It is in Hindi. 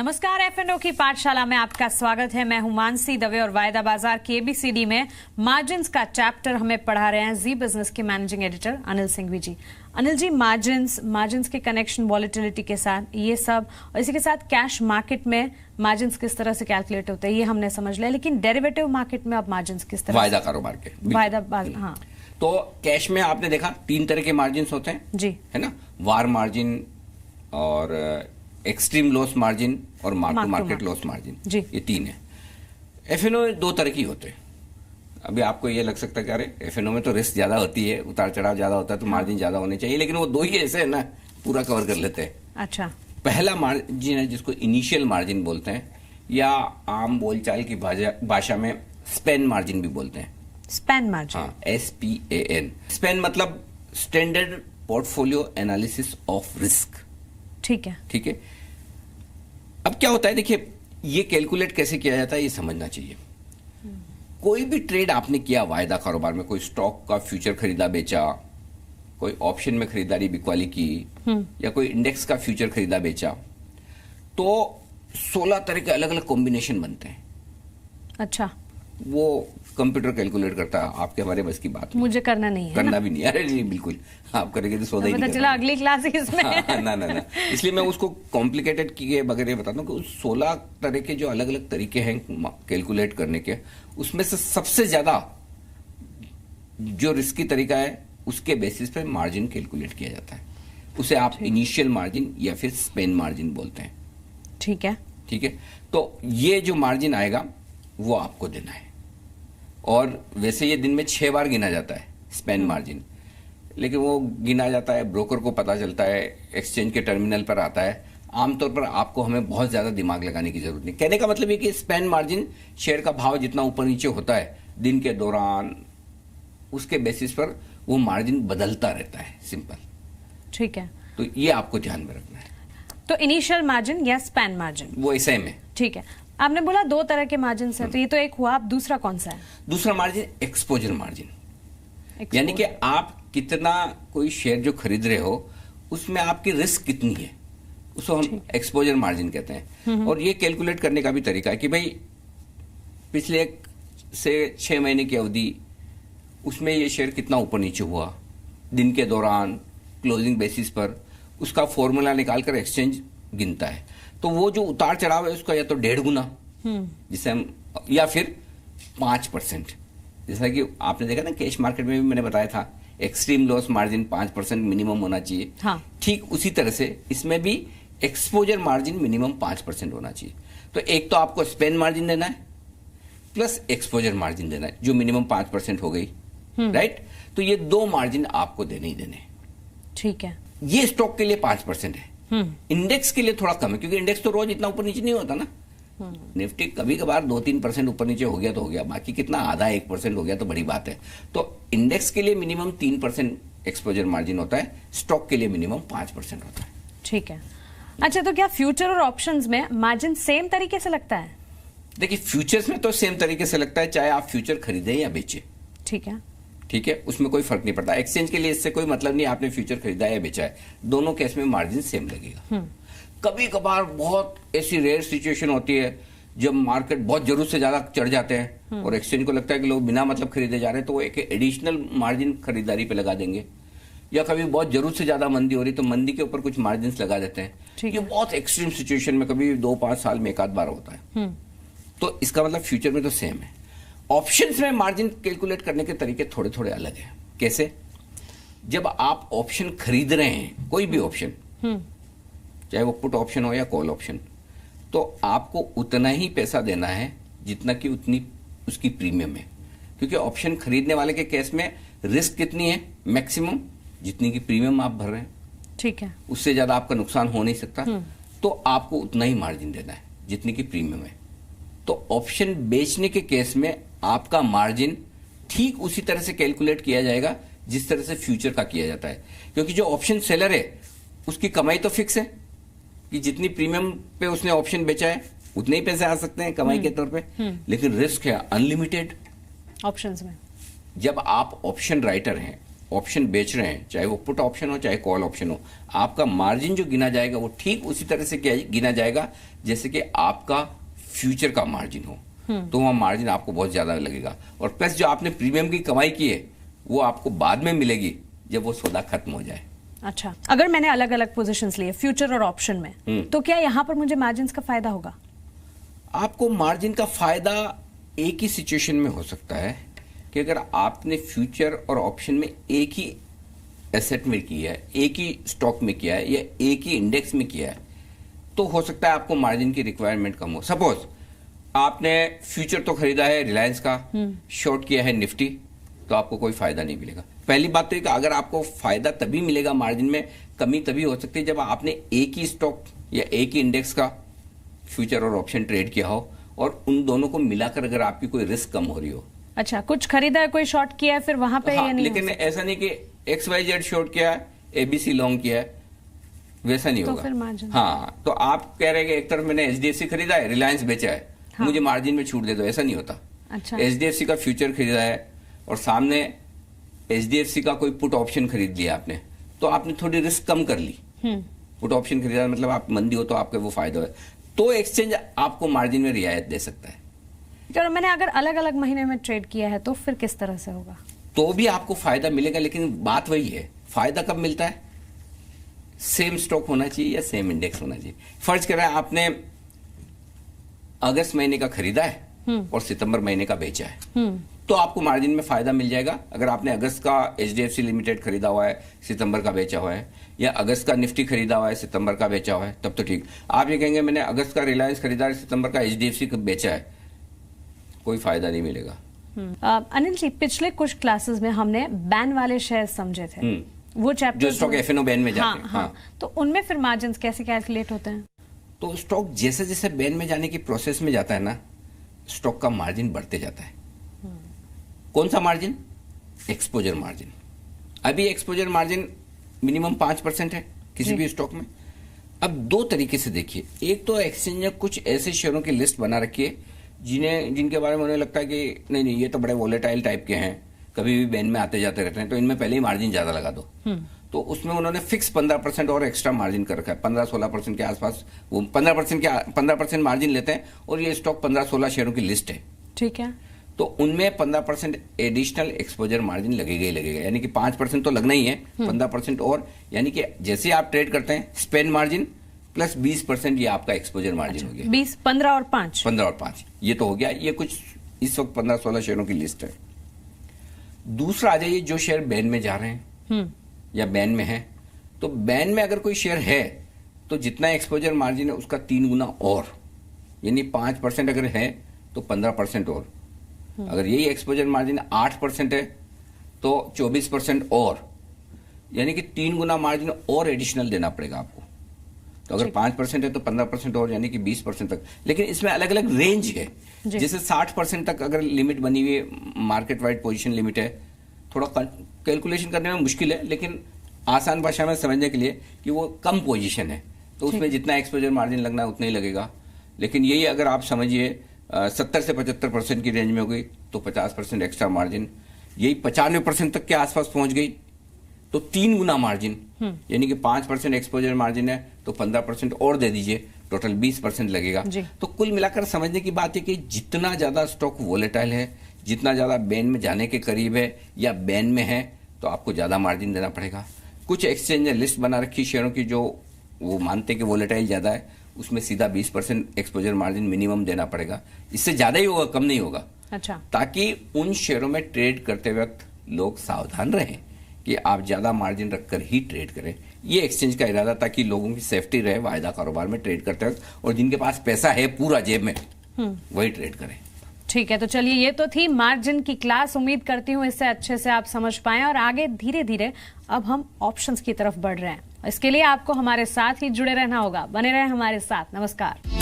नमस्कार, एफएनओ की पाठशाला में आपका स्वागत है। मैं हूं मानसी दवे और वायदा बाजार के एबीसीडी में मार्जिन्स का चैप्टर हमें पढ़ा रहे हैं जी बिजनेस के मैनेजिंग एडिटर अनिल सिंघवी जी। अनिल जी, मार्जिन्स के कनेक्शन वॉलेटिलिटी के साथ ये सब, और इसी के साथ कैश मार्केट में मार्जिन्स किस तरह से कैलकुलेट होते हैं ये हमने समझ लिया, लेकिन डेरिवेटिव मार्केट में अब मार्जिन्स किस तरह? वायदा कारोबार के हाँ। तो कैश में आपने देखा 3 तरह के मार्जिन्स होते हैं जी, है ना। वार मार्जिन और एक्सट्रीम लॉस मार्जिन और mark to market loss margin, ये 3 है। एफएनओ 2 तरह की होते हैं। अभी आपको ये लग सकता है कि अरे एफएनओ में तो रिस्क ज्यादा होती है, उतार चढ़ाव ज्यादा होता है, तो मार्जिन ज्यादा होने चाहिए, लेकिन वो 2 ही ऐसे है ना, पूरा कवर कर लेते हैं। अच्छा, पहला मार्जिन है जिसको इनिशियल मार्जिन बोलते हैं, या आम बोलचाल की भाषा में स्पेन मार्जिन भी बोलते हैं। स्पेन मार्जिन, हाँ, SPAN। स्पेन मतलब standard portfolio analysis of risk. ठीक है, ठीक है। अब क्या होता है, देखिए ये कैलकुलेट कैसे किया जाता है ये समझना चाहिए। कोई भी ट्रेड आपने किया वायदा कारोबार में, कोई स्टॉक का फ्यूचर खरीदा बेचा, कोई ऑप्शन में खरीदारी बिकवाली की, या कोई इंडेक्स का फ्यूचर खरीदा बेचा, तो 16 तरह के अलग अलग कॉम्बिनेशन बनते हैं। अच्छा, वो कंप्यूटर कैलकुलेट करता है, आपके हमारे बस की बात मुझे करना नहीं है, करना भी नहीं। अरे नहीं, बिल्कुल आप करेंगे तो सौदा ही नहीं। चला अगली क्लास इसमें ना, इसलिए मैं उसको कॉम्प्लिकेटेड किए बगैर ये बताता हूँ कि उस 16 तरह के जो अलग अलग तरीके हैं कैलकुलेट करने के, उसमें से सबसे ज्यादा जो रिस्की तरीका है उसके बेसिस पे मार्जिन कैलकुलेट किया जाता है। उसे आप इनिशियल मार्जिन या फिर स्पेन मार्जिन बोलते हैं। ठीक है, ठीक है। तो ये जो मार्जिन आएगा वो आपको देना है, और वैसे ये दिन में 6 बार गिना जाता है स्पेन मार्जिन, लेकिन वो गिना जाता है, ब्रोकर को पता चलता है, एक्सचेंज के टर्मिनल पर आता है। आमतौर पर आपको हमें बहुत ज्यादा दिमाग लगाने की जरूरत नहीं। कहने का मतलब ये कि स्पेन मार्जिन शेयर का भाव जितना ऊपर नीचे होता है दिन के दौरान, उसके बेसिस पर वो मार्जिन बदलता रहता है, सिंपल। ठीक है, तो ये आपको ध्यान में रखना है। तो इनिशियल मार्जिन या स्पेन मार्जिन वो ऐसे में। ठीक है, आपने बोला 2 तरह के मार्जिन है, तो ये तो एक हुआ, अब दूसरा कौन सा है? दूसरा मार्जिन एक्सपोजर मार्जिन, यानी कि आप कितना कोई शेयर जो खरीद रहे हो उसमें आपकी रिस्क कितनी है, उसको हम एक्सपोजर मार्जिन कहते हैं। और ये कैलकुलेट करने का भी तरीका है कि भाई पिछले 1 से 6 महीने की अवधि उसमें ये शेयर कितना ऊपर नीचे हुआ दिन के दौरान, क्लोजिंग बेसिस पर, उसका फॉर्मूला निकालकर एक्सचेंज गिनता है। तो वो जो उतार चढ़ाव है उसका या तो 1.5 गुना, जिसे हम, या फिर 5%, जैसा कि आपने देखा ना कैश मार्केट में भी मैंने बताया था, एक्सट्रीम लॉस मार्जिन 5% मिनिमम होना चाहिए। हाँ। ठीक उसी तरह से इसमें भी एक्सपोजर मार्जिन मिनिमम 5% होना चाहिए। तो एक तो आपको स्पेन मार्जिन देना है प्लस एक्सपोजर मार्जिन देना है, जो मिनिमम 5% हो गई, राइट। तो ये 2 मार्जिन आपको देने ही देने। ठीक है, ये स्टॉक के लिए 5% है। इंडेक्स के लिए थोड़ा कम है, क्योंकि इंडेक्स तो रोज इतना ऊपर नीचे नहीं होता ना। निफ्टी कभी कभार 2-3% ऊपर नीचे हो गया तो हो गया, बाकी कितना आधा 1% हो गया तो बड़ी बात है। तो इंडेक्स के लिए मिनिमम 3% एक्सपोजर मार्जिन होता है, स्टॉक के लिए मिनिमम 5% होता है। ठीक है। अच्छा, तो क्या फ्यूचर और ऑप्शंस में मार्जिन सेम तरीके से लगता है? देखिए, फ्यूचर्स में तो सेम तरीके से लगता है, चाहे आप फ्यूचर खरीदें या बेचे। ठीक है, ठीक है, उसमें कोई फर्क नहीं पड़ता। एक्सचेंज के लिए इससे कोई मतलब नहीं आपने फ्यूचर खरीदा या बेचा है, दोनों केस में मार्जिन सेम लगेगा। कभी कभार बहुत ऐसी रेयर सिचुएशन होती है जब मार्केट बहुत जरूरत से ज्यादा चढ़ जाते हैं और एक्सचेंज को लगता है कि लोग बिना मतलब खरीदे जा रहे हैं, तो वो एक एडिशनल मार्जिन खरीदारी पे लगा देंगे। या कभी बहुत जरूरत से ज्यादा मंदी हो रही तो मंदी के ऊपर कुछ मार्जिन लगा देते हैं। ये बहुत एक्सट्रीम सिचुएशन में कभी 2-5 साल में 1 आध बार होता है। तो इसका मतलब फ्यूचर में तो सेम है। ऑप्शंस में मार्जिन कैलकुलेट करने के तरीके थोड़े थोड़े अलग हैं। कैसे? जब आप ऑप्शन खरीद रहे हैं, कोई भी ऑप्शन, चाहे वो पुट ऑप्शन हो या कॉल ऑप्शन, तो आपको उतना ही पैसा देना है जितना कि उतनी उसकी प्रीमियम है। क्योंकि ऑप्शन खरीदने वाले के केस में रिस्क कितनी है? मैक्सिमम जितनी की प्रीमियम आप भर रहे हैं। ठीक है, उससे ज्यादा आपका नुकसान हो नहीं सकता, तो आपको उतना ही मार्जिन देना है जितनी की प्रीमियम है। तो ऑप्शन बेचने के केस में आपका मार्जिन ठीक उसी तरह से कैलकुलेट किया जाएगा जिस तरह से फ्यूचर का किया जाता है। क्योंकि जो ऑप्शन सेलर है उसकी कमाई तो फिक्स है कि जितनी प्रीमियम पे उसने ऑप्शन बेचा है उतने ही पैसे आ सकते हैं कमाई के तौर पे, लेकिन रिस्क है अनलिमिटेड ऑप्शंस में। जब आप ऑप्शन राइटर हैं ऑप्शन बेच रहे हैं, चाहे वो पुट ऑप्शन हो चाहे कॉल ऑप्शन हो, आपका मार्जिन जो गिना जाएगा वो ठीक उसी तरह से गिना जाएगा जैसे कि आपका फ्यूचर का मार्जिन हो। तो वहां मार्जिन आपको बहुत ज्यादा लगेगा, और प्लस जो आपने प्रीमियम की कमाई की है वो आपको बाद में मिलेगी जब वो सौदा खत्म हो जाए। अच्छा, अगर मैंने अलग अलग पोजीशंस लिए फ्यूचर और ऑप्शन में, तो क्या यहाँ पर मुझे मार्जिन का फायदा होगा? आपको मार्जिन का फायदा एक ही सिचुएशन में हो सकता है कि अगर आपने फ्यूचर और ऑप्शन में एक ही एसेट में किया है, एक ही स्टॉक में किया है या एक ही इंडेक्स में किया है, तो हो सकता है आपको मार्जिन की रिक्वायरमेंट कम हो। सपोज आपने फ्यूचर तो खरीदा है रिलायंस का, शॉर्ट किया है निफ्टी, तो आपको कोई फायदा नहीं मिलेगा। पहली बात तो ये कि अगर आपको फायदा तभी मिलेगा, मार्जिन में कमी तभी हो सकती है जब आपने एक ही स्टॉक या एक ही इंडेक्स का फ्यूचर और ऑप्शन ट्रेड किया हो और उन दोनों को मिलाकर अगर आपकी कोई रिस्क कम हो रही हो। अच्छा, कुछ खरीदा है, कोई शॉर्ट किया है, फिर वहां पे हाँ, ये नहीं लेकिन ऐसा नहीं कि XYZ शॉर्ट किया है, ABC लॉन्ग किया है, वैसा नहीं तो होगा। फिर मार्जिन, हाँ, तो आप कह रहे हैं कि एक तरफ मैंने HDFC खरीदा है, रिलायंस बेचा है, हाँ, मुझे मार्जिन में छूट दे दो, ऐसा नहीं होता। अच्छा, HDFC का फ्यूचर खरीदा है और सामने HDFC का कोई पुट ऑप्शन खरीद लिया आपने, तो आपने थोड़ी रिस्क कम कर ली। पुट ऑप्शन खरीदा मतलब आप मंदी हो तो आपका वो फायदा है, तो एक्सचेंज आपको मार्जिन में रियायत दे सकता है। चलो, मैंने अगर अलग अलग महीने में ट्रेड किया है तो फिर किस तरह से होगा? तो भी आपको फायदा मिलेगा, लेकिन बात वही है, फायदा कब मिलता है? सेम स्टॉक होना चाहिए या सेम इंडेक्स होना चाहिए। फर्ज कर रहा है आपने अगस्त महीने का खरीदा है और सितंबर महीने का बेचा है, तो आपको मार्जिन में फायदा मिल जाएगा। अगर आपने अगस्त का HDFC लिमिटेड खरीदा हुआ है, सितंबर का बेचा हुआ है, या अगस्त का निफ्टी खरीदा हुआ है, सितंबर का बेचा हुआ है, तब तो ठीक। आप ये कहेंगे मैंने अगस्त का रिलायंस खरीदा है, सितंबर का HDFC का बेचा है, कोई फायदा नहीं मिलेगा। अनिल जी, पिछले कुछ क्लासेस में हमने बैन वाले शेयर समझे थे, वो चैप्टर जो स्टॉक FNO बैन में जाते हैं। हाँ, तो उनमें फिर मार्जिन कैसे कैलकुलेट होते हैं? तो स्टॉक जैसे जैसे बैन में जाने की प्रोसेस में जाता है ना, स्टॉक का मार्जिन बढ़ते जाता है। कौन सा मार्जिन? Exposure margin. अभी एक्सपोजर मार्जिन मिनिमम 5% है किसी भी स्टॉक में। अब दो तरीके से देखिए, एक तो एक्सचेंज ने कुछ ऐसे शेयरों की लिस्ट बना रखी है जिनके बारे में उन्हें लगता है कि नहीं ये तो बड़े वोलेटाइल टाइप के हैं, कभी भी बैन में आते जाते रहते हैं, तो इनमें पहले ही मार्जिन ज्यादा लगा दो। तो उसमें उन्होंने फिक्स 15% और एक्स्ट्रा मार्जिन कर रखा है, 15-16% के आसपास। वो 15% मार्जिन लेते हैं और ये स्टॉक 15-16 शेयरों की लिस्ट है। ठीक है, तो उनमें 15% एडिशनल एक्सपोजर मार्जिन लगेगा ही लगेगा, यानी कि 5% तो लगना ही है, 15% और, यानी कि जैसे आप ट्रेड करते हैं स्पेन मार्जिन प्लस 20% ये आपका एक्सपोजर मार्जिन हो गया। 20, 15 और 5, 15 और 5 ये तो हो गया। ये कुछ इस वक्त 15-16 शेयरों की लिस्ट है। दूसरा आ जाइए, जो शेयर बैन में जा रहे हैं या बैन में है, तो बैन में अगर कोई शेयर है तो जितना एक्सपोजर मार्जिन है उसका 3 गुना और, यानी 5% अगर है तो 15% और। अगर यही एक्सपोजर मार्जिन 8% है तो 24% और, यानी कि 3 गुना मार्जिन और एडिशनल देना पड़ेगा आपको। तो अगर 5% है तो 15% और, यानी कि 20% तक। लेकिन इसमें अलग अलग रेंज है, जैसे 60% तक अगर लिमिट बनी हुई है, मार्केट वाइड पोजीशन लिमिट है, थोड़ा कैलकुलेशन करने में मुश्किल है, लेकिन आसान भाषा में समझने के लिए कि वो कम पोजीशन है तो उसमें जितना एक्सपोजर मार्जिन लगना है उतना ही लगेगा। लेकिन यही अगर आप समझिए 70 से 75% की रेंज में हो गई तो 50% एक्स्ट्रा मार्जिन, यही 95% तक के आसपास पहुंच गई तो 3 गुना मार्जिन, यानी कि 5% एक्सपोजर मार्जिन है तो 15% और दे दीजिए, टोटल 20% लगेगा। तो कुल मिलाकर समझने की बात है कि जितना ज्यादा स्टॉक वोलेटाइल है, जितना ज्यादा बैन में जाने के करीब है या बैन में है, तो आपको ज्यादा मार्जिन देना पड़ेगा। कुछ एक्सचेंज ने लिस्ट बना रखी शेयरों की जो वो मानते कि वोलेटाइल ज्यादा है, उसमें सीधा 20% एक्सपोजर मार्जिन मिनिमम देना पड़ेगा, इससे ज्यादा ही होगा, कम नहीं होगा। अच्छा, ताकि उन शेयरों में ट्रेड करते वक्त लोग सावधान रहें कि आप ज्यादा मार्जिन रखकर ही ट्रेड करें। ये एक्सचेंज का इरादा, ताकि लोगों की सेफ्टी रहे वायदा कारोबार में ट्रेड करते वक्त, और जिनके पास पैसा है पूरा जेब में वही ट्रेड करें। ठीक है, तो चलिए, ये तो थी मार्जिन की क्लास। उम्मीद करती हूँ इससे अच्छे से आप समझ पाएं, और आगे धीरे धीरे अब हम ऑप्शंस की तरफ बढ़ रहे हैं। इसके लिए आपको हमारे साथ ही जुड़े रहना होगा। बने रहें हमारे साथ। नमस्कार।